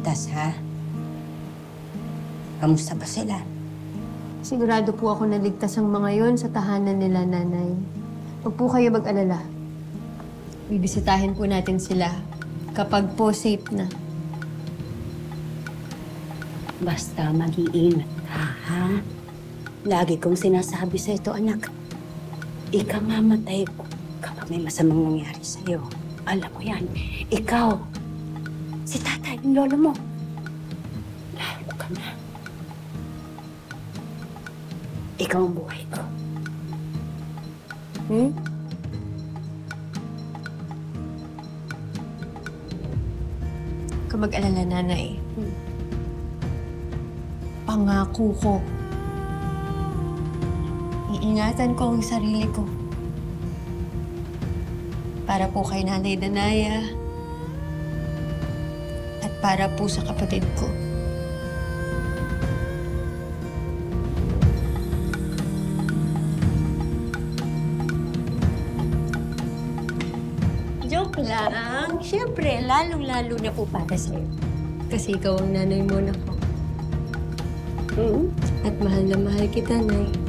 ligtas, ha? Kamusta ba sila? Sigurado po ako na ligtas ang mga yon sa tahanan nila, Nanay. Huwag po kayo mag-alala. Bibisitahin po natin sila kapag po safe na. Basta mag-iingat ka, ha? Lagi kong sinasabi sa ito, anak. Ikamamatay ko kapag may masamang nangyari sa'yo. Alam mo yan. Ikaw, si tatay, yung lolo mo. Lalo ka na. Ikaw ang buhay ko. Hmm? Huwag ka mag-alala, Nanay. Pangako ko. Iingatan ko ang sarili ko. Para po kay Nanay Danaya. At para po sa kapatid ko. Joke lang. Siyempre, lalong-lalo na po para sa'yo. Kasi ikaw ang nanay mo na po. At mahal na mahal kita, Nay.